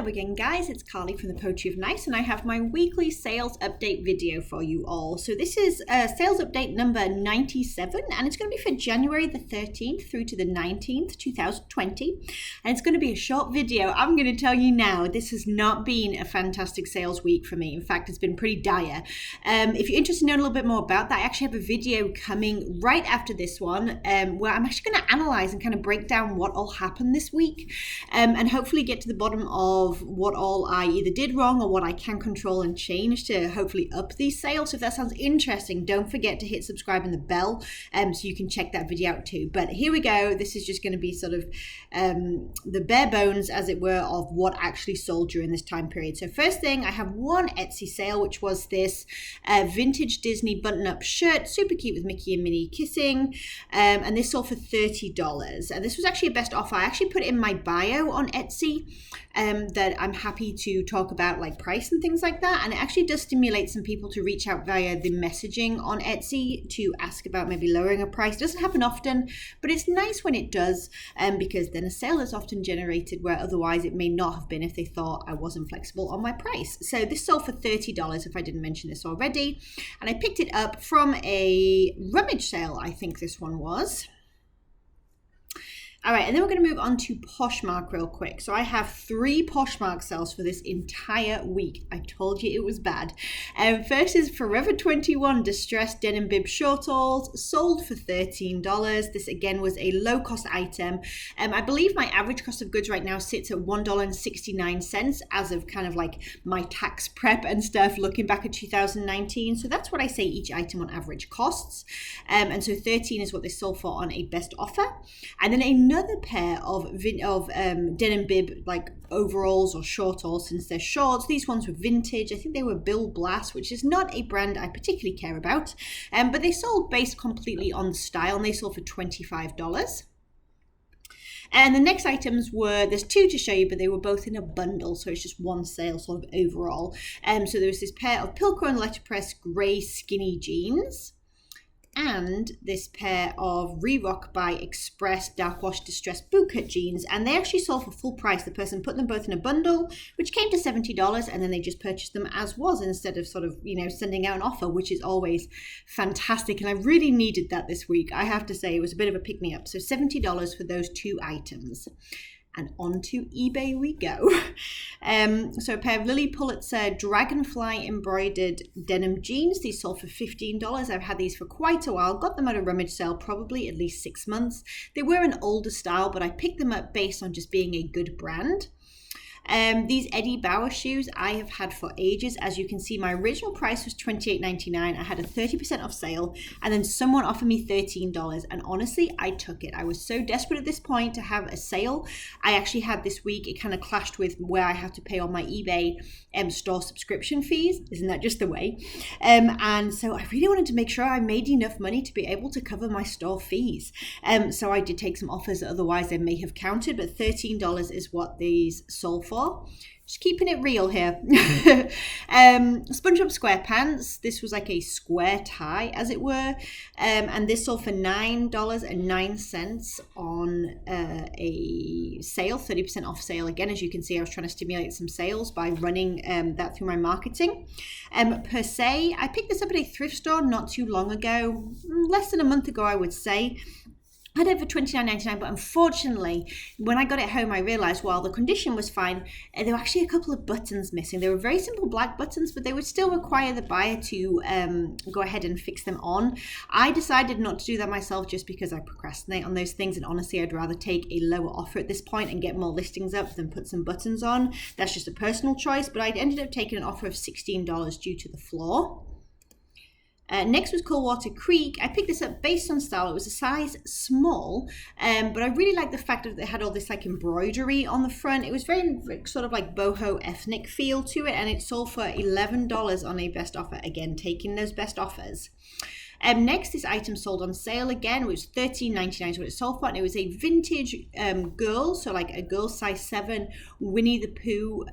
Hello again guys, it's Carly from the Poetry of Nice and I have my weekly sales update video for you all. So this is sales update number 97 and it's going to be for January the 13th through to the 19th, 2020. And it's going to be a short video. I'm going to tell you now, this has not been a fantastic sales week for me. In fact, it's been pretty dire. If you're interested in knowing a little bit more about that, I actually have a video coming right after this one where I'm actually going to analyze and kind of break down what all happened this week and hopefully get to the bottom of what all I either did wrong or what I can control and change to hopefully up these sales. So if that sounds interesting, don't forget to hit subscribe and the bell so you can check that video out too. But here we go. This is just going to be sort of the bare bones, as it were, of what actually sold during this time period. So first thing, I have one Etsy sale, which was this vintage Disney button-up shirt, super cute with Mickey and Minnie kissing, and this sold for $30. And this was actually a best offer. I actually put it in my bio on Etsy that I'm happy to talk about like price and things like that, and it actually does stimulate some people to reach out via the messaging on Etsy to ask about maybe lowering a price. It doesn't happen often, but it's nice when it does, because then a sale is often generated where otherwise it may not have been if they thought I wasn't flexible on my price. So this sold for $30 if I didn't mention this already, and I picked it up from a rummage sale, I think this one was. All right, and then we're going to move on to Poshmark real quick. So I have 3 Poshmark sales for this entire week. I told you it was bad. First is Forever 21 Distressed Denim Bib Shortalls, sold for $13. This again was a low-cost item. I believe my average cost of goods right now sits at $1.69 as of kind of like my tax prep and stuff looking back at 2019. So that's what I say each item on average costs. And so 13 is what they sold for on a best offer. And then another pair of denim bib like overalls or shortalls, since they're shorts. These ones were vintage. I think they were Bill Blass, which is not a brand I particularly care about, but they sold based completely on style, and they sold for $25. And the next items were, there's 2 to show you, but they were both in a bundle, so it's just one sale sort of overall. So there was this pair of Pilcro and Letterpress grey skinny jeans, and this pair of Rerock by Express Dark Wash Distressed Bootcut jeans, and they actually sold for full price. The person put them both in a bundle, which came to $70, and then they just purchased them as was instead of sort of, you know, sending out an offer, which is always fantastic, and I really needed that this week. I have to say it was a bit of a pick-me-up. So $70 for those 2 items. And onto eBay we go. So a pair of Lily Pulitzer Dragonfly embroidered denim jeans. These sold for $15. I've had these for quite a while. Got them at a rummage sale, probably at least 6 months. They were an older style, but I picked them up based on just being a good brand. These Eddie Bauer shoes I have had for ages. As you can see, my original price was $28.99. I had a 30% off sale, and then someone offered me $13, and honestly, I took it. I was so desperate at this point to have a sale. I actually had this week, it kind of clashed with where I have to pay all my eBay store subscription fees. Isn't that just the way? And so I really wanted to make sure I made enough money to be able to cover my store fees. So I did take some offers that otherwise they may have counted, but $13 is what these sold for. Just keeping it real here. SpongeBob SquarePants. This was like a square tie, as it were, and this sold for $9.09 on a sale, 30% off sale. Again, as you can see, I was trying to stimulate some sales by running that through my marketing. Per se, I picked this up at a thrift store not too long ago, less than a month ago, I would say. I had it for $29.99, but unfortunately, when I got it home, I realized while the condition was fine, there were actually a couple of buttons missing. They were very simple black buttons, but they would still require the buyer to go ahead and fix them on. I decided not to do that myself just because I procrastinate on those things, and honestly, I'd rather take a lower offer at this point and get more listings up than put some buttons on. That's just a personal choice, but I ended up taking an offer of $16 due to the flaw. Next was Coldwater Creek. I picked this up based on style. It was a size small, but I really liked the fact that it had all this like embroidery on the front. It was very sort of like boho ethnic feel to it, and it sold for $11 on a best offer. Again, taking those best offers. Next, this item sold on sale again. It was $13.99 is what it sold for, and it was a vintage girl, so like a girl size 7 Winnie the Pooh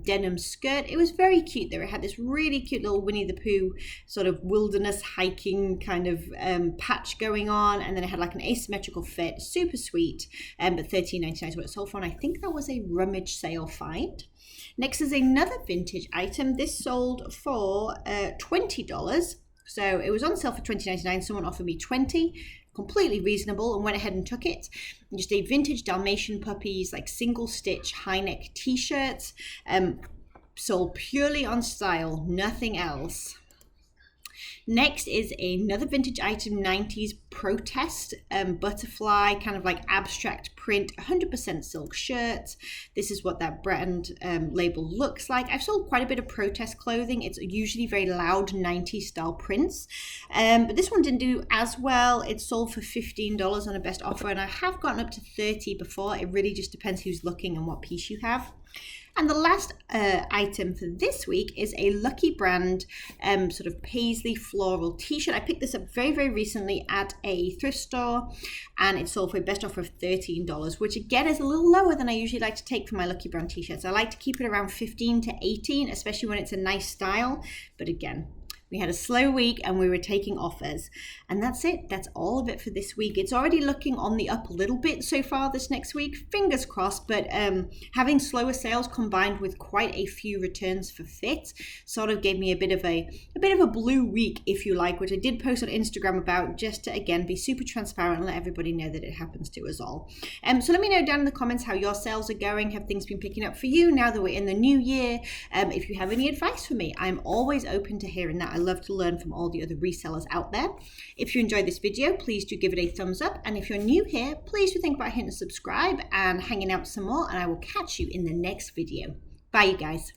denim skirt. It was very cute though. It had this really cute little Winnie the Pooh sort of wilderness hiking kind of patch going on, and then it had like an asymmetrical fit, super sweet, but $13.99 is what it sold for, and I think that was a rummage sale find. Next is another vintage item. This sold for $20. So it was on sale for $20.99. Someone offered me $20, completely reasonable, and went ahead and took it. Just a vintage Dalmatian puppies, like single stitch high neck t-shirts, sold purely on style, nothing else. Next is another vintage item, 90s protest butterfly, kind of like abstract print, 100% silk shirt. This is what that brand label looks like. I've sold quite a bit of protest clothing. It's usually very loud 90s style prints, but this one didn't do as well. It sold for $15 on a best offer, and I have gotten up to $30 before. It really just depends who's looking and what piece you have. And the last item for this week is a Lucky Brand sort of paisley floral t-shirt. I picked this up very, very recently at a thrift store, and it sold for a best offer of $13, which again is a little lower than I usually like to take for my Lucky Brand t-shirts. I like to keep it around $15 to $18, especially when it's a nice style. But again, we had a slow week and we were taking offers. And that's it. That's all of it for this week. It's already looking on the up a little bit so far this next week. Fingers crossed. But having slower sales combined with quite a few returns for fit sort of gave me a bit of a blue week, if you like, which I did post on Instagram about, just to again be super transparent and let everybody know that it happens to us all. So let me know down in the comments how your sales are going. Have things been picking up for you now that we're in the new year? If you have any advice for me, I'm always open to hearing that. I love to learn from all the other resellers out there. If you enjoyed this video, please do give it a thumbs up. And if you're new here, please do think about hitting subscribe and hanging out some more. And I will catch you in the next video. Bye, you guys.